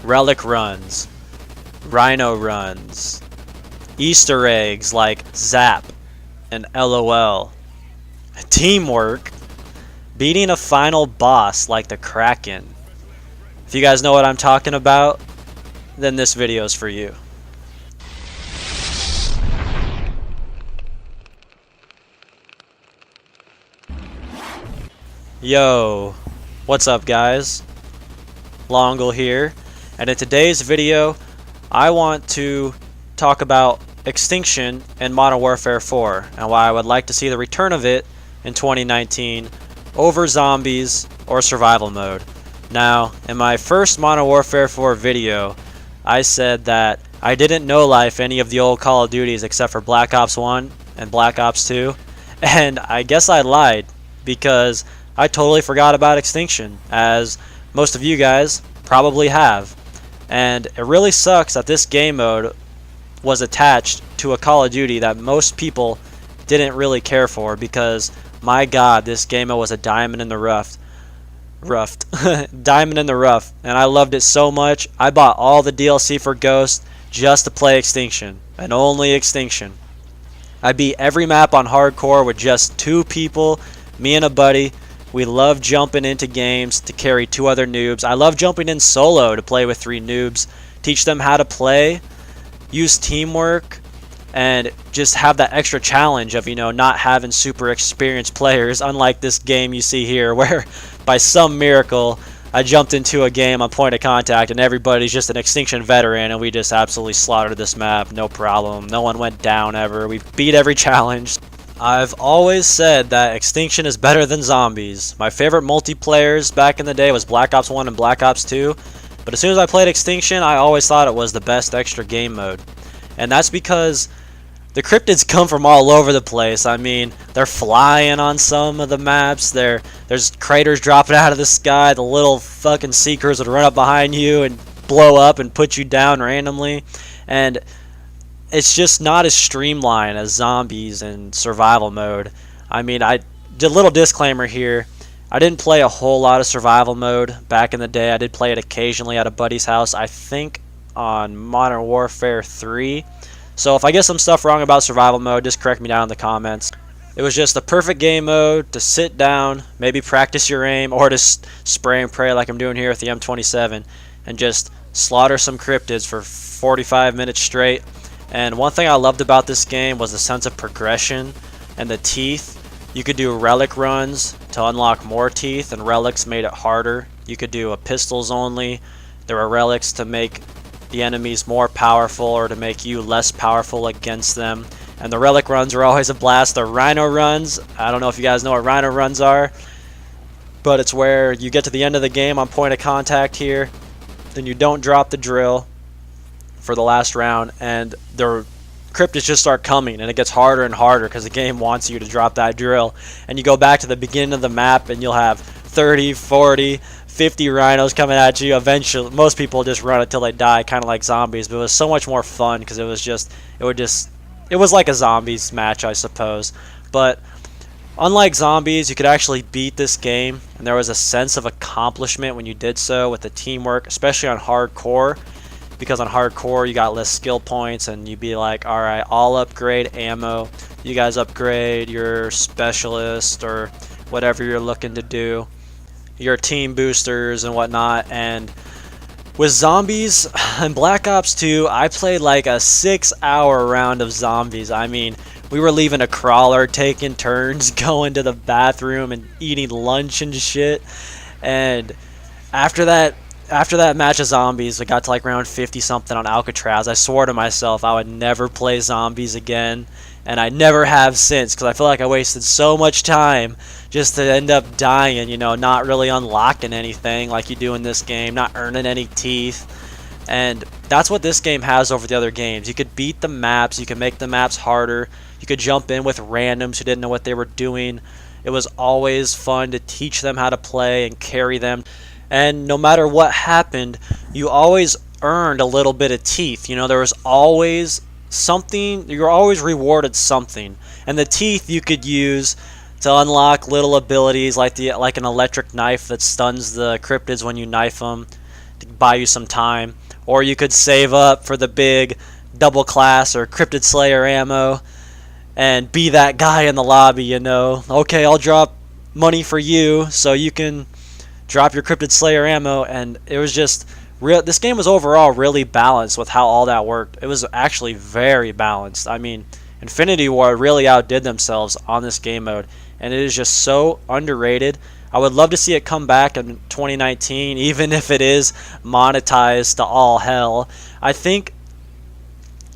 relic runs, rhino runs, Easter eggs like Zap and LOL, teamwork, beating a final boss like the Kraken. If you guys know what I'm talking about, then this video is for you. Yo, what's up guys? Longle here, and in today's video I want to talk about Extinction in Modern Warfare 4 and why I would like to see the return of it in 2019 over zombies or survival mode. Now, in my first Modern Warfare 4 video, I said that I didn't no-life any of the old Call of Duties except for Black Ops 1 and Black Ops 2, and I guess I lied because I totally forgot about Extinction, as most of you guys probably have. And it really sucks that this game mode was attached to a Call of Duty that most people didn't really care for, because my god, this game mode was a diamond in the rough. Diamond in the rough, and I loved it so much. I bought all the DLC for Ghost just to play Extinction, and only Extinction. I beat every map on hardcore with just 2 people, me and a buddy. We love jumping into games to carry 2 other noobs. I love jumping in solo to play with 3 noobs, teach them how to play, use teamwork, and just have that extra challenge of, you know, not having super experienced players, unlike this game you see here where by some miracle I jumped into a game on point of contact and everybody's just an Extinction veteran and we just absolutely slaughtered this map, no problem. No one went down ever. We beat every challenge. I've always said that Extinction is better than zombies. My favorite multiplayers back in the day was Black Ops 1 and Black Ops 2, but as soon as I played Extinction, I always thought it was the best extra game mode. And that's because the cryptids come from all over the place. I mean, they're flying on some of the maps, there's craters dropping out of the sky, the little fucking seekers would run up behind you and blow up and put you down randomly, and it's just not as streamlined as zombies and survival mode. I mean, I did a little disclaimer here. I didn't play a whole lot of survival mode back in the day. I did play it occasionally at a buddy's house, I think on Modern Warfare 3. So if I get some stuff wrong about survival mode, just correct me down in the comments. It was just the perfect game mode to sit down, maybe practice your aim, or just spray and pray like I'm doing here with the M27 and just slaughter some cryptids for 45 minutes straight. And one thing I loved about this game was the sense of progression and the teeth. You could do relic runs to unlock more teeth, and relics made it harder. You could do a pistols only. There were relics to make the enemies more powerful or to make you less powerful against them. And the relic runs were always a blast. The rhino runs, I don't know if you guys know what rhino runs are, but it's where you get to the end of the game on point of contact here, then you don't drop the drill for the last round, and the cryptids just start coming, and it gets harder and harder because the game wants you to drop that drill. And you go back to the beginning of the map and you'll have 30, 40, 50 rhinos coming at you. Eventually, most people just run until they die, kind of like zombies, but it was so much more fun because it was like a zombies match, I suppose. But unlike zombies, you could actually beat this game, and there was a sense of accomplishment when you did so with the teamwork, especially on hardcore. Because on hardcore you got less skill points, and you'd be like, alright, I'll upgrade ammo, you guys upgrade your specialist or whatever you're looking to do, your team boosters and whatnot. And with zombies in Black Ops 2, I played like a 6-hour round of zombies. I mean, we were leaving a crawler, taking turns, going to the bathroom and eating lunch and shit. And after that match of zombies, I got to like round 50 something on Alcatraz. I swore to myself I would never play zombies again, and I never have since, because I feel like I wasted so much time just to end up dying, you know, not really unlocking anything like you do in this game, not earning any teeth. And that's what this game has over the other games. You could beat the maps, you could make the maps harder, you could jump in with randoms who didn't know what they were doing. It was always fun to teach them how to play and carry them. And no matter what happened, you always earned a little bit of teeth. You know, there was always something, you're always rewarded something. And the teeth you could use to unlock little abilities like an electric knife that stuns the cryptids when you knife them, to buy you some time. Or you could save up for the big double class or Cryptid Slayer ammo and be that guy in the lobby, you know. Okay, I'll drop money for you so you can drop your Cryptid Slayer ammo. And it was just real. This game was overall really balanced with how all that worked. It was actually very balanced. I mean, Infinity Ward really outdid themselves on this game mode, and it is just so underrated. I would love to see it come back in 2019, even if it is monetized to all hell. I think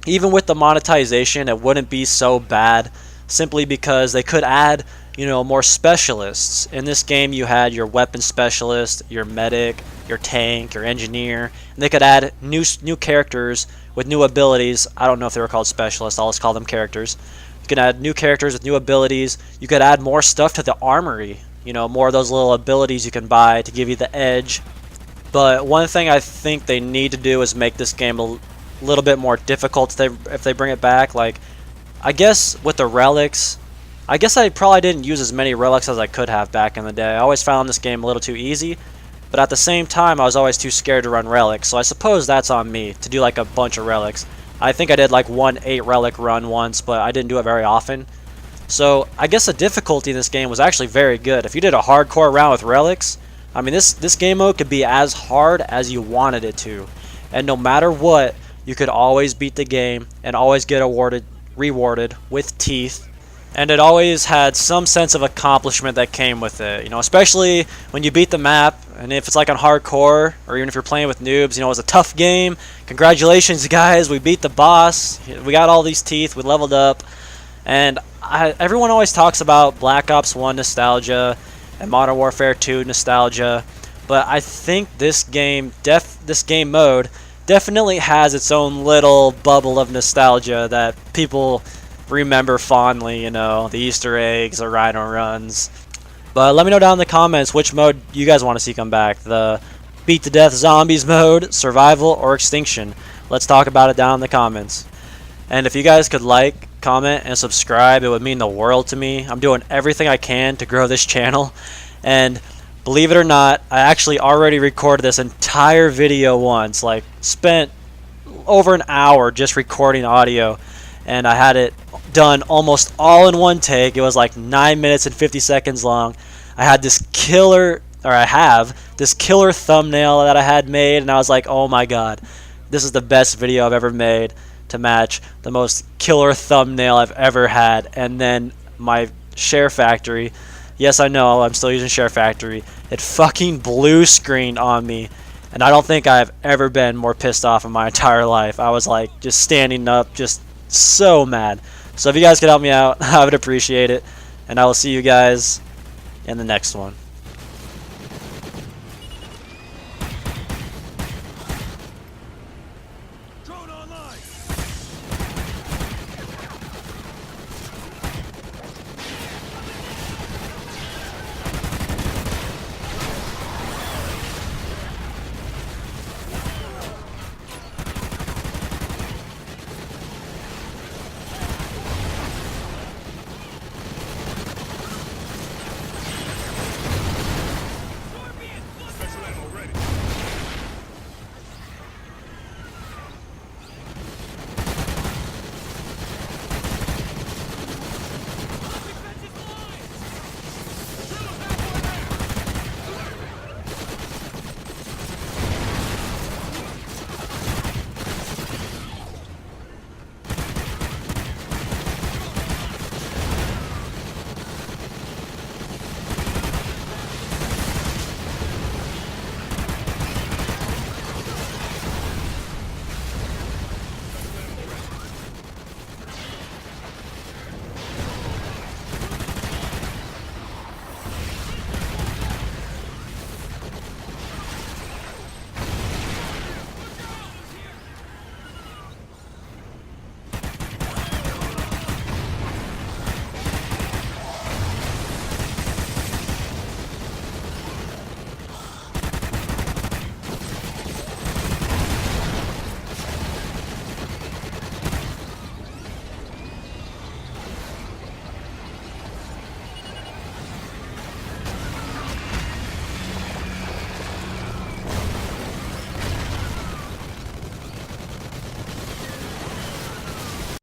even with the monetization, it wouldn't be so bad, simply because they could add, you know, more specialists. In this game, you had your weapon specialist, your medic, your tank, your engineer, and they could add new characters with new abilities. I don't know if they were called specialists. I'll just call them characters. You can add new characters with new abilities. You could add more stuff to the armory. You know, more of those little abilities you can buy to give you the edge. But one thing I think they need to do is make this game a little bit more difficult if they bring it back. Like, I guess with the relics, I guess I probably didn't use as many relics as I could have back in the day. I always found this game a little too easy, but at the same time I was always too scared to run relics, so I suppose that's on me to do like a bunch of relics. I think I did like one 8 relic run once, but I didn't do it very often. So I guess the difficulty in this game was actually very good. If you did a hardcore round with relics, I mean, this game mode could be as hard as you wanted it to, and no matter what, you could always beat the game and always get rewarded with teeth. And it always had some sense of accomplishment that came with it, you know, especially when you beat the map. And if it's like on hardcore, or even if you're playing with noobs, you know, it was a tough game. Congratulations, guys, we beat the boss. We got all these teeth, we leveled up. And everyone always talks about Black Ops 1 nostalgia and Modern Warfare 2 nostalgia, but I think this game mode definitely has its own little bubble of nostalgia that people remember fondly, you know, the Easter eggs, the Rhino runs. But let me know down in the comments which mode you guys want to see come back, the beat to death zombies mode, survival, or extinction. Let's talk about it down in the comments. And if you guys could like, comment, and subscribe, it would mean the world to me. I'm doing everything I can to grow this channel, and believe it or not, I actually already recorded this entire video once, like spent over an hour just recording audio, and I had it done almost all in one take. It was like 9 minutes and 50 seconds long. I have this killer thumbnail that I had made, and I was like, oh my god, this is the best video I've ever made to match the most killer thumbnail I've ever had. And then my Share Factory, yes, I know I'm still using Share Factory, it fucking blue screened on me, and I don't think I've ever been more pissed off in my entire life. I was like just standing up, just so mad. So if you guys could help me out, I would appreciate it, and I will see you guys in the next one.